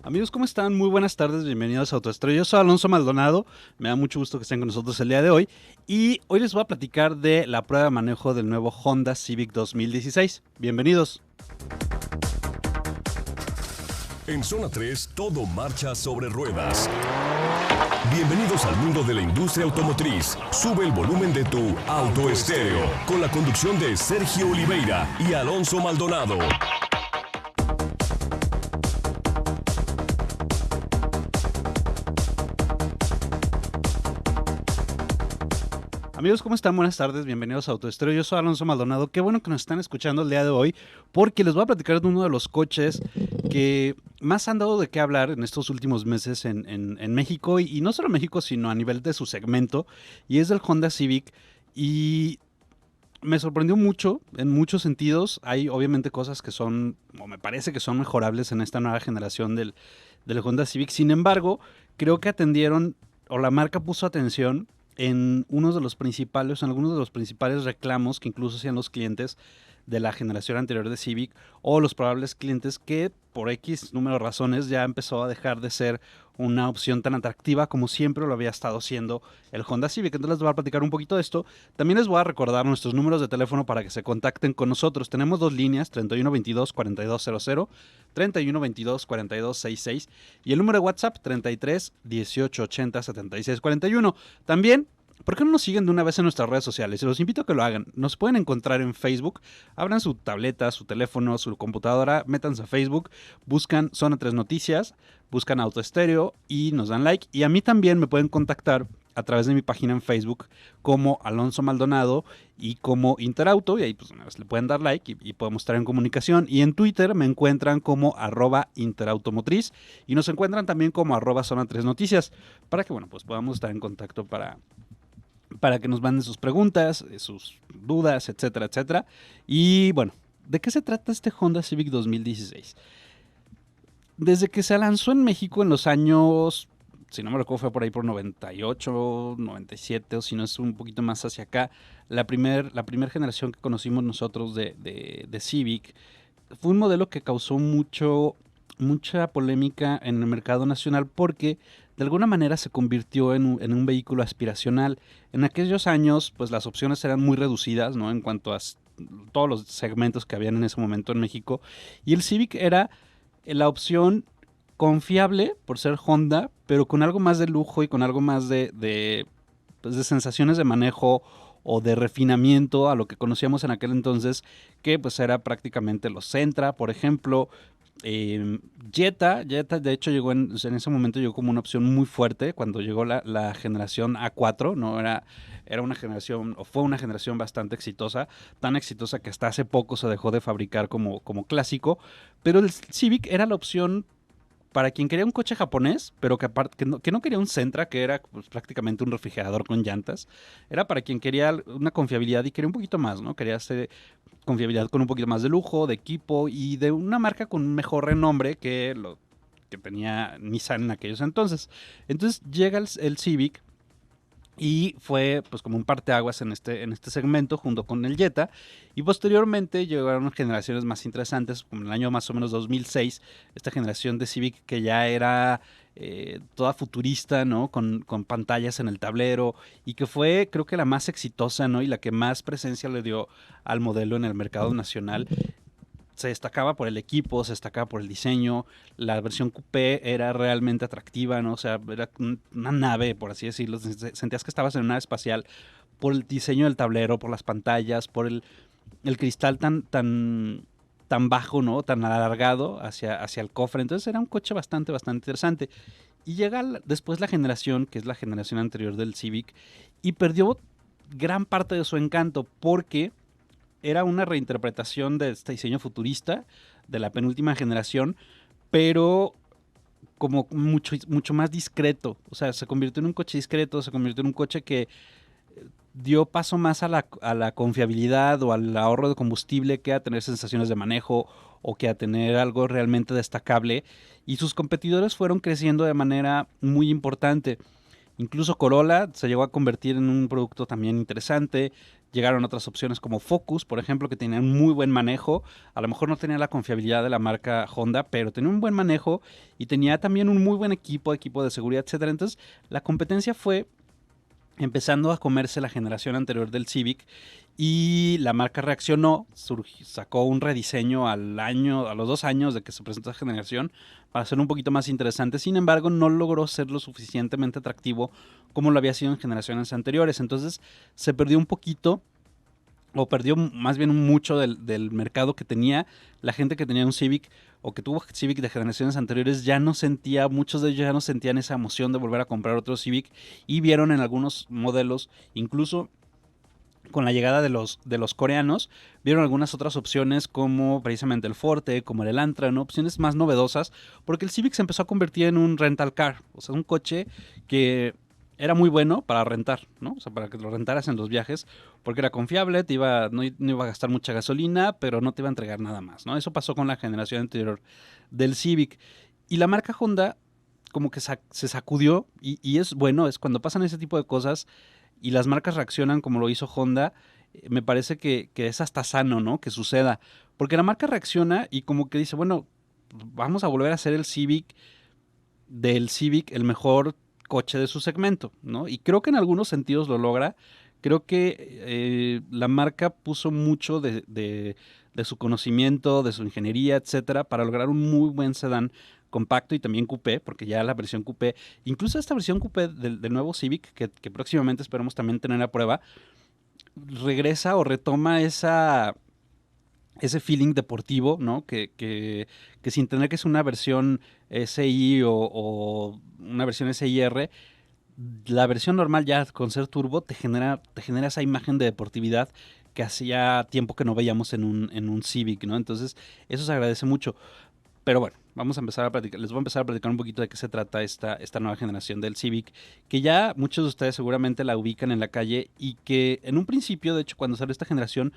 Amigos, ¿cómo están? Muy buenas tardes, bienvenidos a Autoestrella. Yo soy Alonso Maldonado, me da mucho gusto que estén con nosotros el día de hoy y hoy les voy a platicar de la prueba de manejo del nuevo Honda Civic 2016. Bienvenidos. En Zona 3, todo marcha sobre ruedas. Bienvenidos al mundo de la industria automotriz. Sube el volumen de tu autoestéreo con la conducción de Sergio Oliveira y Alonso Maldonado. Amigos, ¿cómo están? Buenas tardes, bienvenidos a Autoestrella. Yo soy Alonso Maldonado. Qué bueno que nos están escuchando el día de hoy porque les voy a platicar de uno de los coches que más han dado de qué hablar en estos últimos meses en México y no solo en México, sino a nivel de su segmento, y es del Honda Civic. Y me sorprendió mucho en muchos sentidos. Hay obviamente cosas que son, o me parece que son mejorables en esta nueva generación del Honda Civic. Sin embargo, creo que atendieron, o la marca puso atención en algunos de los principales reclamos que incluso hacían los clientes de la generación anterior de Civic o los probables clientes que por X número de razones ya empezó a dejar de ser una opción tan atractiva como siempre lo había estado siendo el Honda Civic. Entonces les voy a platicar un poquito de esto. También les voy a recordar nuestros números de teléfono para que se contacten con nosotros. Tenemos dos líneas, 3122-4200, 3122-4266 y el número de WhatsApp 33 18 80 76 41. También, ¿por qué no nos siguen de una vez en nuestras redes sociales? Los invito a que lo hagan. Nos pueden encontrar en Facebook. Abran su tableta, su teléfono, su computadora, métanse a Facebook, buscan Zona 3 Noticias, buscan Autoestéreo y nos dan like. Y a mí también me pueden contactar a través de mi página en Facebook como Alonso Maldonado y como Interauto, y ahí pues una vez le pueden dar like y podemos estar en comunicación. Y en Twitter me encuentran como @interautomotriz y nos encuentran también como @Zona 3 Noticias para que, bueno, pues podamos estar en contacto para que nos manden sus preguntas, sus dudas, etcétera, etcétera. Y bueno, ¿de qué se trata este Honda Civic 2016? Desde que se lanzó en México en los años, si no me recuerdo, fue por ahí por 98, 97, o si no es un poquito más hacia acá, la primer generación que conocimos nosotros de Civic, fue un modelo que causó mucha polémica en el mercado nacional porque de alguna manera se convirtió en un vehículo aspiracional. En aquellos años, pues las opciones eran muy reducidas, ¿no? En cuanto a todos los segmentos que habían en ese momento en México. Y el Civic era la opción confiable por ser Honda, pero con algo más de lujo y con algo más pues de sensaciones de manejo o de refinamiento a lo que conocíamos en aquel entonces, que pues era prácticamente los Sentra, por ejemplo. Jetta de hecho llegó en ese momento llegó como una opción muy fuerte cuando llegó la generación A4, ¿no? Era una generación, o fue una generación bastante exitosa, tan exitosa que hasta hace poco se dejó de fabricar como clásico, pero el Civic era la opción para quien quería un coche japonés, pero que aparte que no quería un Sentra, que era pues, prácticamente un refrigerador con llantas. Era para quien quería una confiabilidad y quería un poquito más, ¿no? Quería hacer confiabilidad con un poquito más de lujo, de equipo y de una marca con un mejor renombre que lo que tenía Nissan en aquellos entonces. Entonces llega el Civic y fue pues como un parteaguas en este segmento junto con el Jetta, y posteriormente llegaron generaciones más interesantes como en el año más o menos 2006, esta generación de Civic que ya era toda futurista, ¿no? Con pantallas en el tablero y que fue creo que la más exitosa, ¿no? Y la que más presencia le dio al modelo en el mercado nacional. Se destacaba por el equipo, se destacaba por el diseño, la versión coupé era realmente atractiva, ¿no? O sea, era una nave, por así decirlo, sentías que estabas en una nave espacial por el diseño del tablero, por las pantallas, por el cristal tan bajo, ¿no? Tan alargado hacia el cofre. Entonces era un coche bastante interesante. Y llega después la generación, que es la generación anterior del Civic, y perdió gran parte de su encanto porque era una reinterpretación de este diseño futurista de la penúltima generación, pero como mucho más discreto. O sea, se convirtió en un coche discreto, se convirtió en un coche que dio paso más a la confiabilidad o al ahorro de combustible que a tener sensaciones de manejo o que a tener algo realmente destacable. Y sus competidores fueron creciendo de manera muy importante. Incluso Corolla se llegó a convertir en un producto también interesante. Llegaron otras opciones como Focus, por ejemplo, que tenían muy buen manejo. A lo mejor no tenía la confiabilidad de la marca Honda, pero tenía un buen manejo y tenía también un muy buen equipo de seguridad, etcétera. Entonces, la competencia fue empezando a comerse la generación anterior del Civic y la marca reaccionó, sacó un rediseño a los 2 años de que se presentó esa generación para hacerlo un poquito más interesante. Sin embargo, no logró ser lo suficientemente atractivo como lo había sido en generaciones anteriores. Entonces se perdió un poquito, o perdió más bien mucho del mercado que tenía. La gente que tenía un Civic o que tuvo Civic de generaciones anteriores ya no sentía, muchos de ellos ya no sentían esa emoción de volver a comprar otro Civic, y vieron en algunos modelos, incluso con la llegada de los coreanos, vieron algunas otras opciones como precisamente el Forte, como el Elantra, ¿no? Opciones más novedosas, porque el Civic se empezó a convertir en un rental car, o sea, un coche que era muy bueno para rentar, ¿no? O sea, para que lo rentaras en los viajes, porque era confiable, no iba a gastar mucha gasolina, pero no te iba a entregar nada más, ¿no? Eso pasó con la generación anterior del Civic. Y la marca Honda como que se sacudió, y es bueno, es cuando pasan ese tipo de cosas y las marcas reaccionan como lo hizo Honda, me parece que es hasta sano, ¿no? Que suceda. Porque la marca reacciona y como que dice, bueno, vamos a volver a hacer del Civic el mejor coche de su segmento, ¿no? Y creo que en algunos sentidos lo logra. Creo que la marca puso mucho de su conocimiento, de su ingeniería, etcétera, para lograr un muy buen sedán compacto y también coupé, porque ya la versión coupé, incluso esta versión coupé del nuevo Civic, que próximamente esperemos también tener a prueba, regresa o retoma ese feeling deportivo, ¿no? Que sin tener que es una versión SI o una versión SIR, la versión normal ya con ser turbo te genera esa imagen de deportividad que hacía tiempo que no veíamos en un Civic, ¿no? Entonces, eso se agradece mucho. Pero bueno, les voy a empezar a platicar un poquito de qué se trata esta nueva generación del Civic, que ya muchos de ustedes seguramente la ubican en la calle y que en un principio, de hecho, cuando salió esta generación,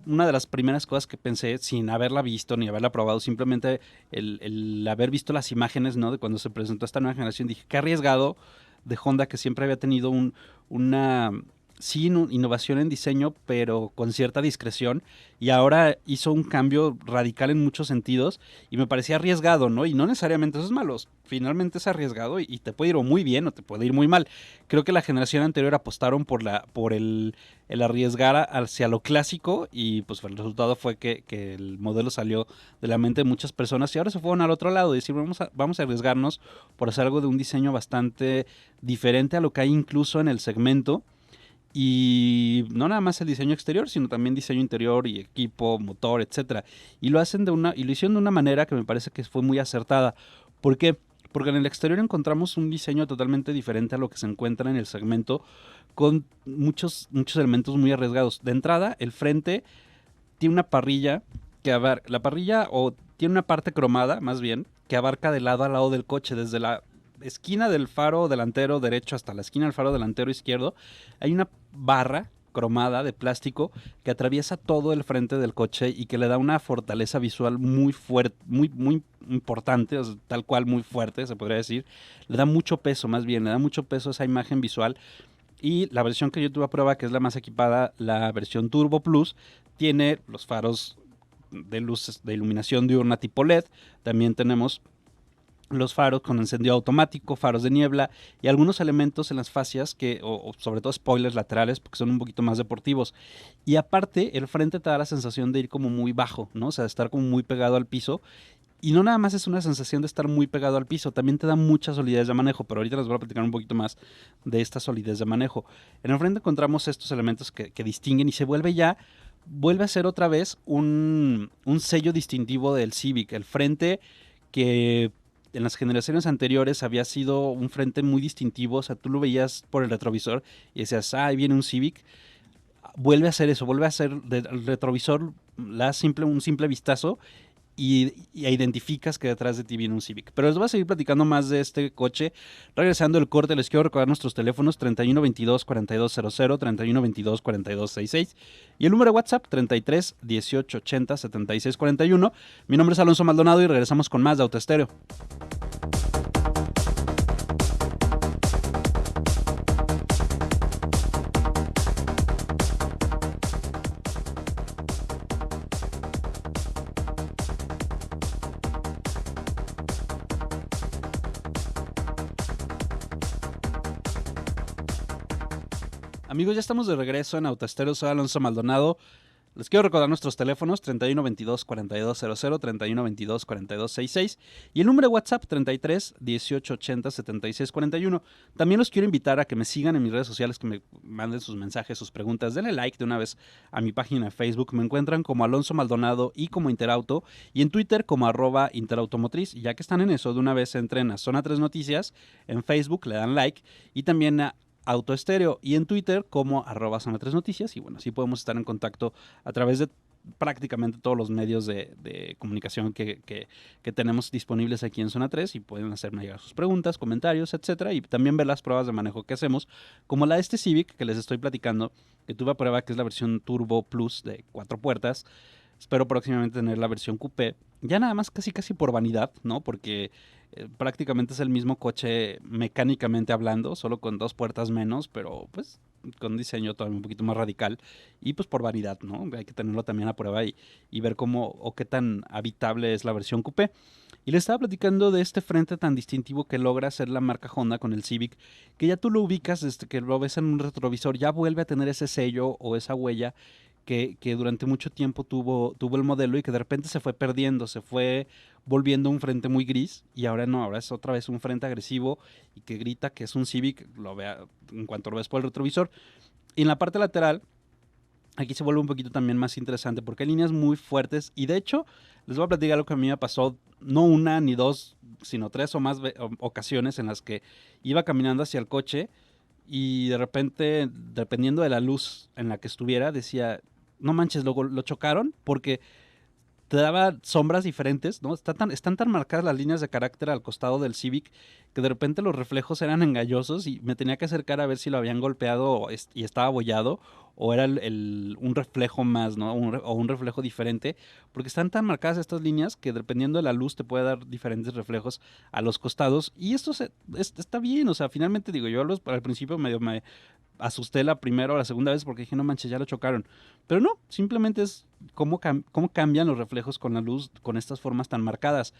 una de las primeras cosas que pensé, sin haberla visto ni haberla probado, simplemente el haber visto las imágenes, ¿no? De cuando se presentó esta nueva generación, dije, qué arriesgado de Honda, que siempre había tenido una innovación en diseño, pero con cierta discreción, y ahora hizo un cambio radical en muchos sentidos, y me parecía arriesgado, ¿no? Y no necesariamente eso es malo, finalmente es arriesgado y te puede ir o muy bien o te puede ir muy mal. Creo que la generación anterior apostaron por el arriesgar hacia lo clásico, y pues el resultado fue que el modelo salió de la mente de muchas personas, y ahora se fueron al otro lado y decir, vamos a arriesgarnos por hacer algo de un diseño bastante diferente a lo que hay incluso en el segmento. Y no nada más el diseño exterior, sino también diseño interior y equipo, motor, etcétera. Y lo hicieron de una manera que me parece que fue muy acertada. ¿Por qué? Porque en el exterior encontramos un diseño totalmente diferente a lo que se encuentra en el segmento, con muchos elementos muy arriesgados. De entrada, el frente tiene una parrilla la parrilla, o tiene una parte cromada, más bien, que abarca de lado a lado del coche, desde la esquina del faro delantero derecho hasta la esquina del faro delantero izquierdo. Hay una barra cromada de plástico que atraviesa todo el frente del coche y que le da una fortaleza visual muy fuerte, muy importante, o sea, tal cual muy fuerte, se podría decir. Le da mucho peso, más bien, le da mucho peso a esa imagen visual. Y la versión que yo tuve a prueba, que es la más equipada, la versión Turbo Plus, tiene los faros de luces de iluminación diurna tipo LED. También tenemos los faros con encendido automático, faros de niebla y algunos elementos en las fascias o sobre todo spoilers laterales, porque son un poquito más deportivos. Y aparte, el frente te da la sensación de ir como muy bajo, ¿no? O sea, de estar como muy pegado al piso. Y no nada más es una sensación de estar muy pegado al piso, también te da mucha solidez de manejo, pero ahorita les voy a platicar un poquito más de esta solidez de manejo. En el frente encontramos estos elementos que distinguen, y vuelve a ser otra vez un sello distintivo del Civic. El frente, que en las generaciones anteriores había sido un frente muy distintivo, o sea, tú lo veías por el retrovisor y decías, ahí viene un Civic. Vuelve a hacer eso, vuelve a hacer el retrovisor, un simple vistazo, y identificas que detrás de ti viene un Civic. Pero les voy a seguir platicando más de este coche. Regresando el corte, les quiero recordar nuestros teléfonos: 3122-4200, 3122-4266, y el número de WhatsApp 33 18 80 76 41. Mi nombre es Alonso Maldonado y regresamos con más de Autoestéreo. Amigos, ya estamos de regreso en Autoestéreo. Soy Alonso Maldonado. Les quiero recordar nuestros teléfonos 3122-4200, 3122-4266 y el número de WhatsApp 33 18 80 76 41. También los quiero invitar a que me sigan en mis redes sociales, que me manden sus mensajes, sus preguntas. Denle like de una vez a mi página de Facebook. Me encuentran como Alonso Maldonado y como Interauto, y en Twitter como @Interautomotriz. Y ya que están en eso, de una vez entren a Zona 3 Noticias en Facebook, le dan like, y también a Autoestéreo y en Twitter como @Zona 3 Noticias. Y bueno, así podemos estar en contacto a través de prácticamente todos los medios de comunicación que tenemos disponibles aquí en Zona 3, y pueden hacerme llegar sus preguntas, comentarios, etcétera, y también ver las pruebas de manejo que hacemos, como la de este Civic que les estoy platicando, que tuve a prueba, que es la versión Turbo Plus de 4 puertas. Espero próximamente tener la versión coupé, ya nada más casi por vanidad, ¿no? Porque prácticamente es el mismo coche mecánicamente hablando, solo con 2 puertas menos, pero pues con un diseño todavía un poquito más radical, y pues por vanidad, ¿no? Hay que tenerlo también a prueba y ver cómo o qué tan habitable es la versión coupé. Y le estaba platicando de este frente tan distintivo que logra hacer la marca Honda con el Civic, que ya tú lo ubicas desde que lo ves en un retrovisor, ya vuelve a tener ese sello o esa huella que durante mucho tiempo tuvo el modelo, y que de repente se fue perdiendo, se fue volviendo un frente muy gris, y ahora no, ahora es otra vez un frente agresivo y que grita que es un Civic, lo vea en cuanto lo ves por el retrovisor. Y en la parte lateral, aquí se vuelve un poquito también más interesante porque hay líneas muy fuertes, y de hecho les voy a platicar lo que a mí me pasó, no una ni dos, sino 3 o más ocasiones en las que iba caminando hacia el coche y de repente, dependiendo de la luz en la que estuviera, decía, no manches, lo chocaron, porque te daba sombras diferentes, ¿no? Están tan marcadas las líneas de carácter al costado del Civic que de repente los reflejos eran engañosos, y me tenía que acercar a ver si lo habían golpeado y estaba abollado, o era un reflejo más, ¿no? O un reflejo diferente, porque están tan marcadas estas líneas que dependiendo de la luz te puede dar diferentes reflejos a los costados, y esto está bien. O sea, finalmente digo, yo al principio medio me asusté la primera o la segunda vez porque dije, no manches, ya lo chocaron. Pero no, simplemente es cómo cambian los reflejos con la luz con estas formas tan marcadas.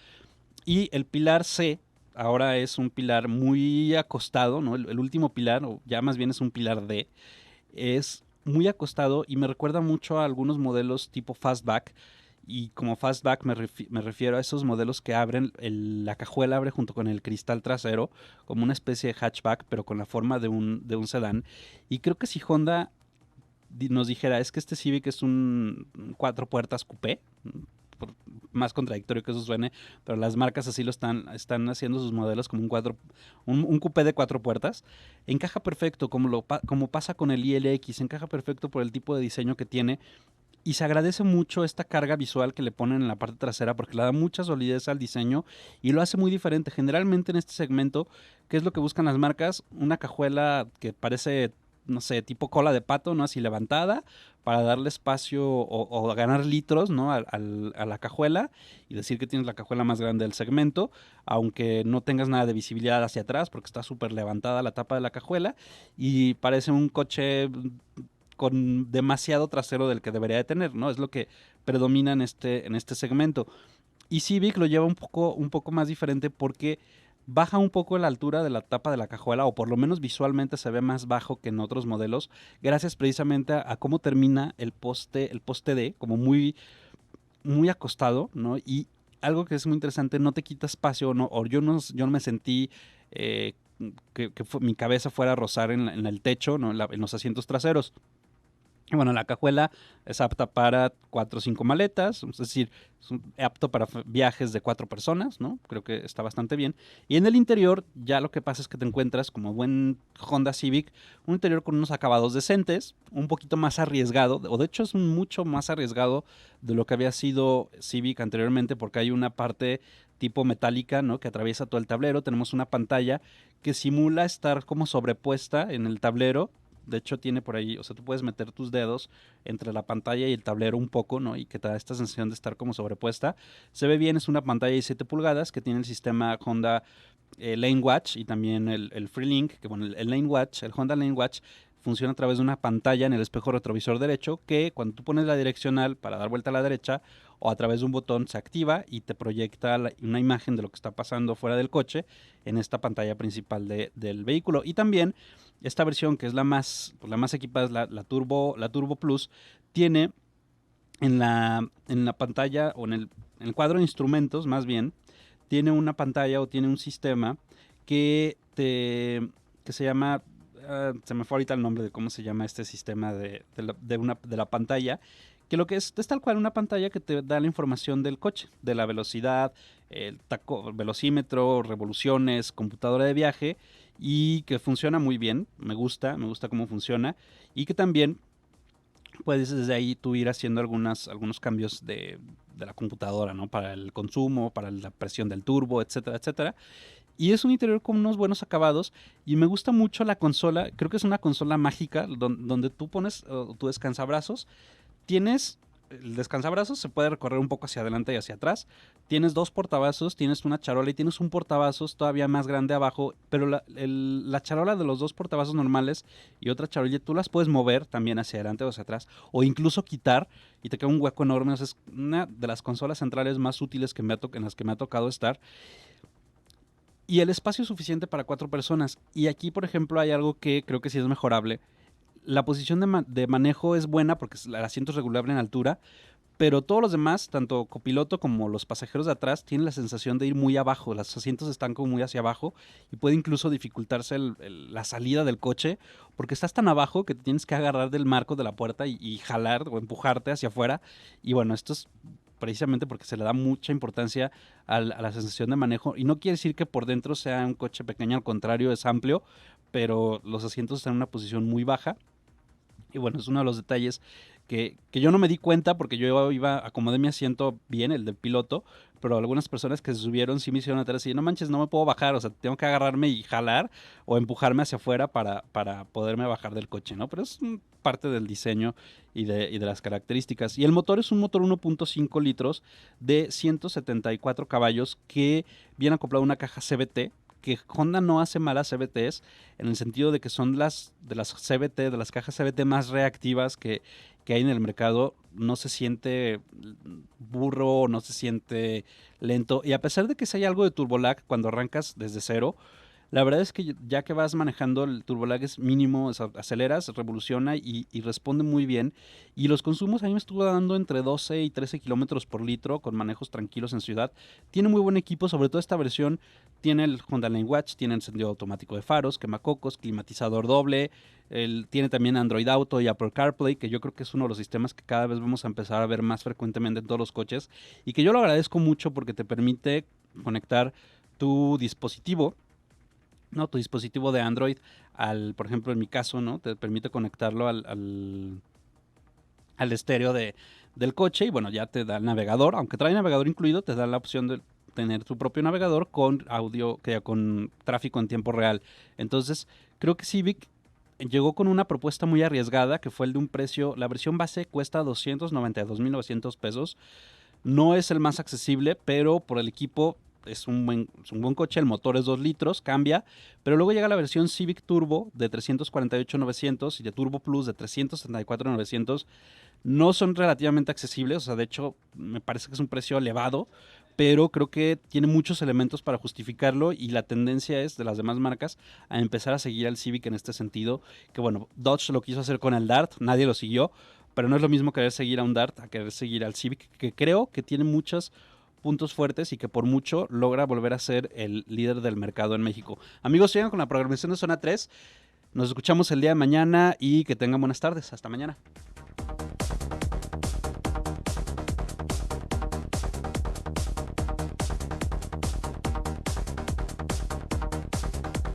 Y el pilar C ahora es un pilar muy acostado, ¿no? El último pilar, o ya más bien es un pilar D, es muy acostado y me recuerda mucho a algunos modelos tipo Fastback. Y como Fastback me refiero a esos modelos que abren, la cajuela abre junto con el cristal trasero, como una especie de hatchback, pero con la forma de un sedán. Y creo que si Honda nos dijera, es que este Civic es un 4 puertas coupé, por más contradictorio que eso suene, pero las marcas así lo están haciendo sus modelos como un coupé de 4 puertas, encaja perfecto, como pasa con el ILX, encaja perfecto por el tipo de diseño que tiene. Y se agradece mucho esta carga visual que le ponen en la parte trasera, porque le da mucha solidez al diseño y lo hace muy diferente. Generalmente en este segmento, ¿qué es lo que buscan las marcas? Una cajuela que parece, no sé, tipo cola de pato, ¿no? Así levantada, para darle espacio o ganar litros, ¿no? A la cajuela, y decir que tienes la cajuela más grande del segmento, aunque no tengas nada de visibilidad hacia atrás, porque está súper levantada la tapa de la cajuela, y parece un coche con demasiado trasero del que debería de tener, ¿no? Es lo que predomina en este segmento. Y Civic lo lleva un poco más diferente, porque baja un poco la altura de la tapa de la cajuela, o por lo menos visualmente se ve más bajo que en otros modelos, gracias precisamente a cómo termina el poste D, como muy, muy acostado, ¿no? Y algo que es muy interesante, no te quita espacio, ¿no? O yo no me sentí que mi cabeza fuera a rozar en el techo, ¿no? En los asientos traseros. Y bueno, la cajuela es apta para 4 o 5 maletas, es decir, apto para viajes de 4 personas, ¿no? Creo que está bastante bien. Y en el interior, ya lo que pasa es que te encuentras, como buen Honda Civic, un interior con unos acabados decentes, un poquito más arriesgado, o de hecho es mucho más arriesgado de lo que había sido Civic anteriormente, porque hay una parte tipo metálica, ¿no? Que atraviesa todo el tablero. Tenemos una pantalla que simula estar como sobrepuesta en el tablero. De hecho, tiene por ahí, o sea, tú puedes meter tus dedos entre la pantalla y el tablero un poco, ¿no? Y que te da esta sensación de estar como sobrepuesta. Se ve bien, es una pantalla de 7 pulgadas que tiene el sistema Honda Lane Watch, y también el FreeLink, que bueno, el Lane Watch, el Honda Lane Watch funciona a través de una pantalla en el espejo retrovisor derecho que cuando tú pones la direccional para dar vuelta a la derecha o a través de un botón se activa y te proyecta una imagen de lo que está pasando fuera del coche en esta pantalla principal del vehículo. Y también esta versión, que es pues la más equipada, es la Turbo Plus, tiene en la pantalla o en el cuadro de instrumentos, más bien, tiene una pantalla o tiene un sistema que se llama, se me fue ahorita el nombre de cómo se llama este sistema de la pantalla, que lo que es tal cual una pantalla que te da la información del coche, de la velocidad, el velocímetro, revoluciones, computadora de viaje, y que funciona muy bien, me gusta cómo funciona, y que también puedes desde ahí tú ir haciendo algunos cambios de la computadora, ¿no? Para el consumo, para la presión del turbo, etcétera, etcétera. Y es un interior con unos buenos acabados y me gusta mucho la consola. Creo que es una consola mágica donde tú pones tu descansabrazos. Tienes el descansabrazos, se puede recorrer un poco hacia adelante y hacia atrás. Tienes dos portavasos, tienes una charola y tienes un portavasos todavía más grande abajo. Pero la charola de los dos portavasos normales y otra charola, tú las puedes mover también hacia adelante o hacia atrás. O incluso quitar y te queda un hueco enorme. O sea, es una de las consolas centrales más útiles en las que me ha tocado estar. Y el espacio es suficiente para 4 personas. Y aquí, por ejemplo, hay algo que creo que sí es mejorable. La posición de manejo es buena porque el asiento es regulable en altura, pero todos los demás, tanto copiloto como los pasajeros de atrás, tienen la sensación de ir muy abajo. Los asientos están como muy hacia abajo y puede incluso dificultarse la salida del coche porque estás tan abajo que te tienes que agarrar del marco de la puerta y jalar o empujarte hacia afuera. Y bueno, esto es precisamente porque se le da mucha importancia a la sensación de manejo. Y no quiere decir que por dentro sea un coche pequeño, al contrario, es amplio, pero los asientos están en una posición muy baja. Y bueno, es uno de los detalles que yo no me di cuenta porque yo acomodé mi asiento bien, el del piloto, pero algunas personas que se subieron sí me hicieron atrás y no manches, no me puedo bajar, o sea, tengo que agarrarme y jalar o empujarme hacia afuera para poderme bajar del coche, ¿no? Pero es parte del diseño y de las características. Y el motor es un motor 1.5 litros de 174 caballos que viene acoplado a una caja CVT, que Honda no hace malas CVTs en el sentido de que son de las CVT, de las cajas CVT más reactivas que hay en el mercado. No se siente burro, no se siente lento. Y a pesar de que si hay algo de turbolag cuando arrancas desde cero, la verdad es que ya que vas manejando el turbolag es mínimo, aceleras, revoluciona y responde muy bien. Y los consumos a mí me estuvo dando entre 12 y 13 kilómetros por litro con manejos tranquilos en ciudad. Tiene muy buen equipo, sobre todo esta versión tiene el Honda Lane Watch, tiene encendido automático de faros, quemacocos, climatizador doble, tiene también Android Auto y Apple CarPlay, que yo creo que es uno de los sistemas que cada vez vamos a empezar a ver más frecuentemente en todos los coches y que yo lo agradezco mucho porque te permite conectar tu dispositivo, ¿no? Tu dispositivo de Android por ejemplo, en mi caso, ¿no? Te permite conectarlo al estéreo del coche y bueno, ya te da el navegador, aunque trae navegador incluido, te da la opción de tener tu propio navegador con audio, con tráfico en tiempo real. Entonces, creo que Civic llegó con una propuesta muy arriesgada, que fue el de un precio, la versión base cuesta 292,900 pesos. No es el más accesible, pero por el equipo es un buen coche. El motor es 2 litros, cambia, pero luego llega la versión Civic Turbo de 348,900 y de Turbo Plus de 374,900. No son relativamente accesibles, o sea, de hecho me parece que es un precio elevado, pero creo que tiene muchos elementos para justificarlo y la tendencia es de las demás marcas a empezar a seguir al Civic en este sentido, que bueno, Dodge lo quiso hacer con el Dart, nadie lo siguió, pero no es lo mismo querer seguir a un Dart a querer seguir al Civic, que creo que tiene muchos puntos fuertes y que por mucho logra volver a ser el líder del mercado en México. Amigos, sigan con la programación de Zona 3. Nos escuchamos el día de mañana y que tengan buenas tardes. Hasta mañana.